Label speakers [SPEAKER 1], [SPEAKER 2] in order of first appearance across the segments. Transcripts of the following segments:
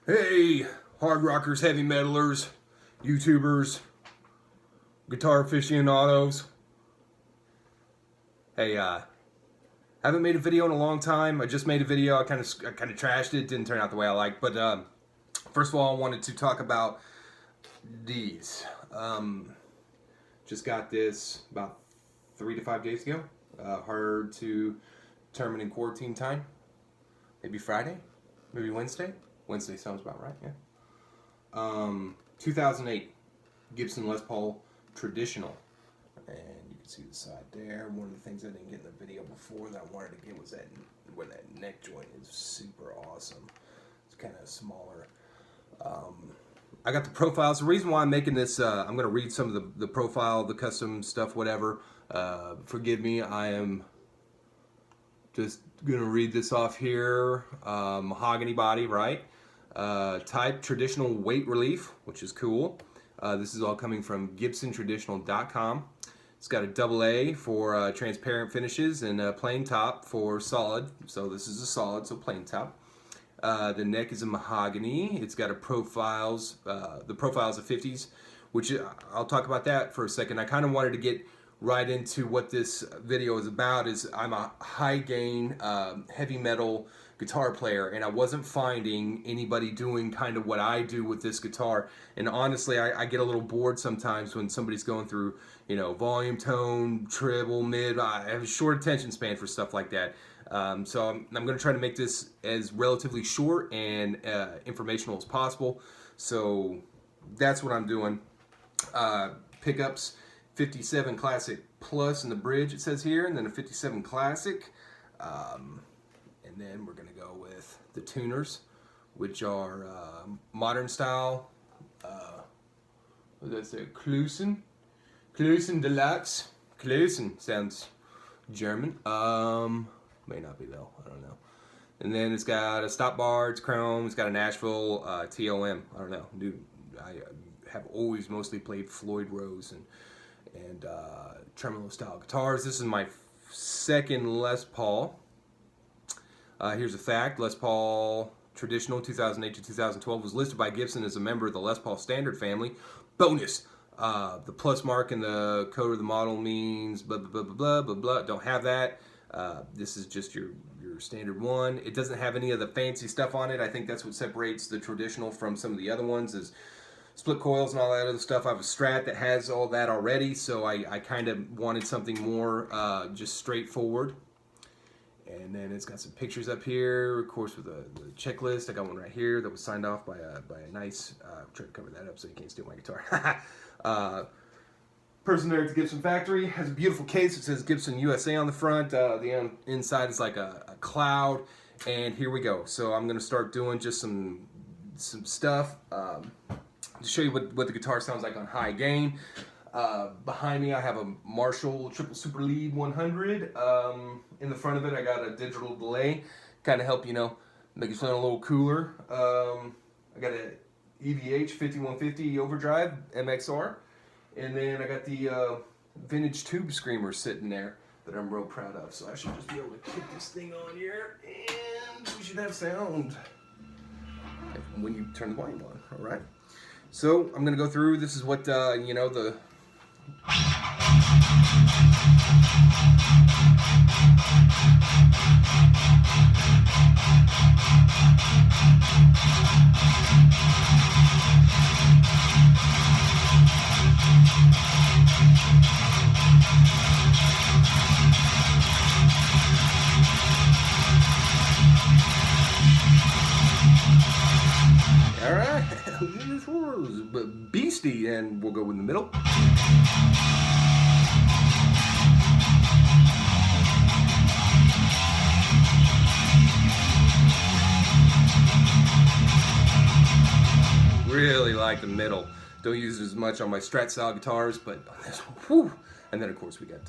[SPEAKER 1] Hey, hard rockers, heavy metalers, YouTubers, guitar aficionados. Hey, haven't made a video in a long time. I just made a video. I kind of trashed it. Didn't turn out the way I liked. But first of all, I wanted to talk about these. Just got this about 3 to 5 days ago. Hard to determine in quarantine time. Maybe Friday, maybe Wednesday. Wednesday sounds about right, yeah. 2008 Gibson Les Paul Traditional, and you can see the side there. One of the things I didn't get in the video before that I wanted to get was that where that neck joint is super awesome. It's kind of smaller. I got the profiles. The reason why I'm making this, I'm going to read some of the profile, the custom stuff, whatever. Forgive me, I am just going to read this off here. Mahogany body, right? Type traditional weight relief, which is cool. This is all coming from GibsonTraditional.com. It's got a AA for transparent finishes and a plain top for solid. So this is a solid, so plain top. The neck is a mahogany. It's got the profiles of 50s, which I'll talk about that for a second. I kind of wanted to get right into what this video is about. I'm a high gain heavy metal guitar player, and I wasn't finding anybody doing kind of what I do with this guitar. And honestly, I get a little bored sometimes when somebody's going through, you know, volume, tone, treble, mid. I have a short attention span for stuff like that. So I'm going to try to make this as relatively short and informational as possible. So that's what I'm doing. Pickups, 57 Classic Plus in the bridge, it says here, and then a 57 Classic. And then we're going to go with the tuners, which are modern style. What does that say? Klusen Deluxe. Klusen sounds German. May not be though. I don't know. And then it's got a stop bar. It's chrome. It's got a Nashville TOM. I don't know. Dude, I have always mostly played Floyd Rose and tremolo style guitars. This is my second Les Paul. Here's a fact: Les Paul Traditional 2008 to 2012 was listed by Gibson as a member of the Les Paul Standard family. Bonus: the plus mark in the code of the model means blah blah blah blah blah blah. Don't have that. This is just your standard one. It doesn't have any of the fancy stuff on it. I think that's what separates the Traditional from some of the other ones, is split coils and all that other stuff. I have a Strat that has all that already, so I kind of wanted something more just straightforward. And then it's got some pictures up here, of course, with the checklist. I got one right here that was signed off by a nice, try to cover that up so you can't steal my guitar. Person there at the Gibson factory has a beautiful case. It says Gibson USA on the front. The inside is like a cloud. And here we go. So I'm going to start doing just some stuff to show you what the guitar sounds like on high gain. Behind me I have a Marshall Triple Super Lead 100. In the front of it I got a digital delay, kind of help, you know, make it sound a little cooler. I got a EVH 5150 Overdrive MXR, and then I got the vintage tube screamer sitting there that I'm real proud of. So I should just be able to kick this thing on here and we should have sound when you turn the volume on. All right, so I'm gonna go through. This is what you know, the all right, this was beastie, and we'll go in the middle. Really like the middle. Don't use it as much on my Strat style guitars, but on this one, whew. And then of course we got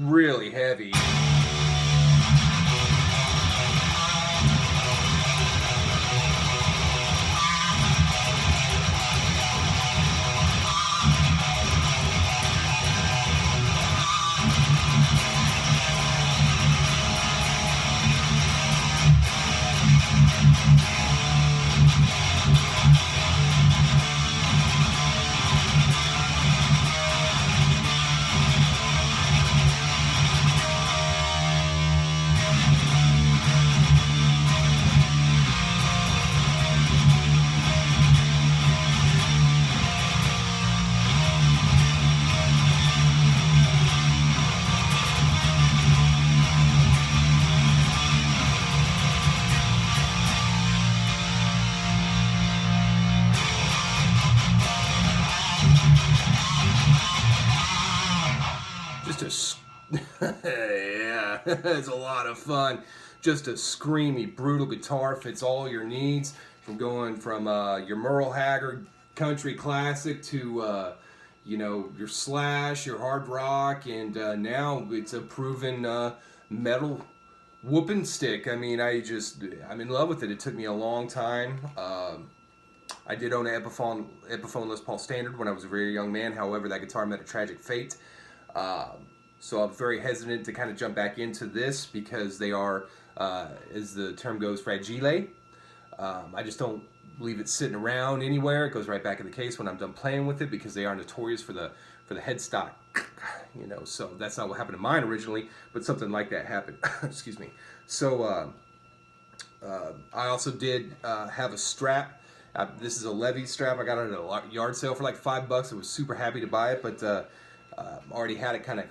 [SPEAKER 1] really heavy. Yeah, it's a lot of fun. Just a screamy, brutal guitar, fits all your needs. From going from your Merle Haggard country classic to you know, your Slash, your hard rock, and now it's a proven metal whooping stick. I mean, I'm in love with it. It took me a long time. I did own an Epiphone Les Paul Standard when I was a very young man. However, that guitar met a tragic fate. So I'm very hesitant to kind of jump back into this because they are, as the term goes, fragile. I just don't leave it sitting around anywhere. It goes right back in the case when I'm done playing with it because they are notorious for the headstock. You know, so that's not what happened to mine originally, but something like that happened. Excuse me. So I also did have a strap. This is a Levy strap. I got it at a yard sale for like $5. I was super happy to buy it, but already had it kind of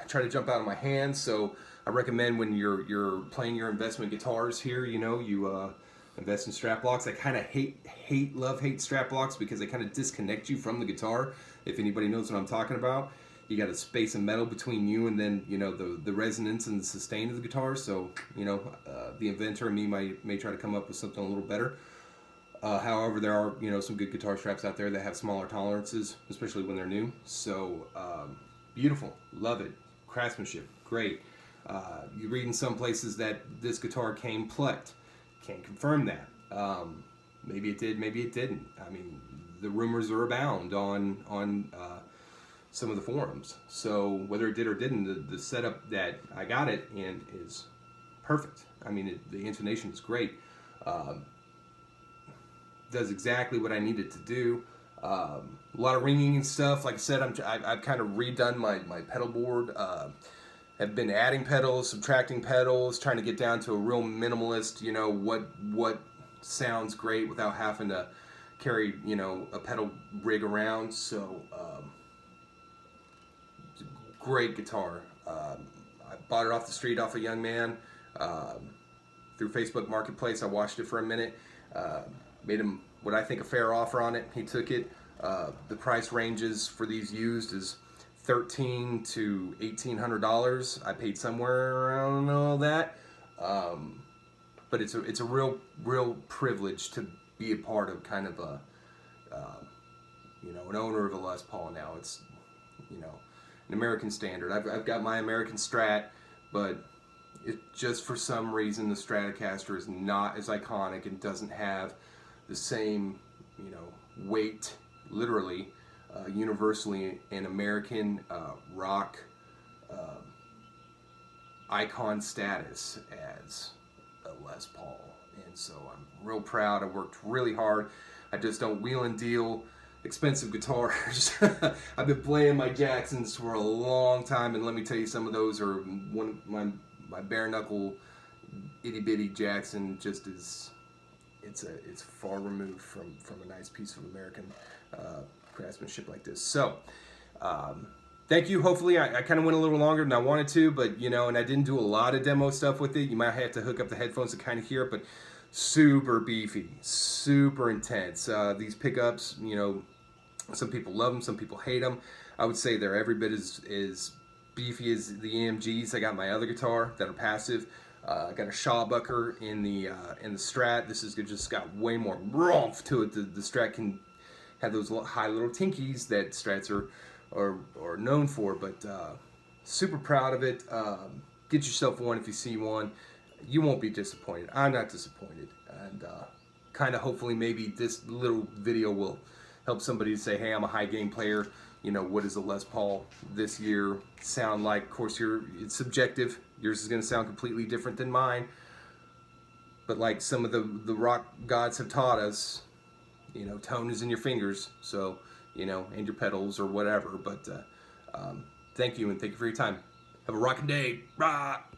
[SPEAKER 1] try to jump out of my hands. So I recommend when you're playing your investment guitars here, you know, you invest in strap locks. I kind of love hate strap locks because they kind of disconnect you from the guitar. If anybody knows what I'm talking about, you got a space of metal between you and then, you know, the resonance and the sustain of the guitar. So, you know, the inventor and me may try to come up with something a little better. However, there are, you know, some good guitar straps out there that have smaller tolerances, especially when they're new. So, beautiful, love it, craftsmanship, great. You read in some places that this guitar came plucked. Can't confirm that. Maybe it did, maybe it didn't. I mean, the rumors are abound on some of the forums. So whether it did or didn't, the setup that I got it in is perfect. I mean, the intonation is great. Does exactly what I needed to do. A lot of ringing and stuff. Like I said, I've kind of redone my pedal board. Have been adding pedals, subtracting pedals, trying to get down to a real minimalist, you know, what sounds great without having to carry, you know, a pedal rig around. So, great guitar. I bought it off the street off a young man through Facebook Marketplace. I watched it for a minute. Made him what I think a fair offer on it. He took it. The price ranges for these used is $1,300 to $1,800. I paid somewhere around all that. But it's a real privilege to be a part of kind of a you know, an owner of a Les Paul now. It's, you know, an American Standard. I've got my American Strat, but it just for some reason the Stratocaster is not as iconic and doesn't have the same, you know, weight, literally, universally in American rock icon status as a Les Paul. And so I'm real proud. I worked really hard. I just don't wheel and deal expensive guitars. I've been playing my Jacksons for a long time, and let me tell you, some of those are my bare knuckle itty bitty Jackson just is, it's far removed from a nice piece of American craftsmanship like this. So thank you. Hopefully I kind of went a little longer than I wanted to, but you know, and I didn't do a lot of demo stuff with it. You might have to hook up the headphones to kind of hear it, but super beefy, super intense. These pickups, you know, some people love them, some people hate them. I would say they're every bit as beefy as the EMGs. I got my other guitar that are passive. I got a Shawbucker in the Strat. This is just got way more romph to it. The Strat can have those high little tinkies that Strats are known for, but Super proud of it. Get yourself one if you see one. You won't be disappointed. I'm not disappointed. And kind of hopefully maybe this little video will help somebody to say, hey, I'm a high gain player. You know, what does a Les Paul this year sound like? Of course, it's subjective. Yours is going to sound completely different than mine. But like some of the rock gods have taught us, you know, tone is in your fingers. So, you know, and your pedals or whatever. But thank you, and thank you for your time. Have a rocking day. Rock!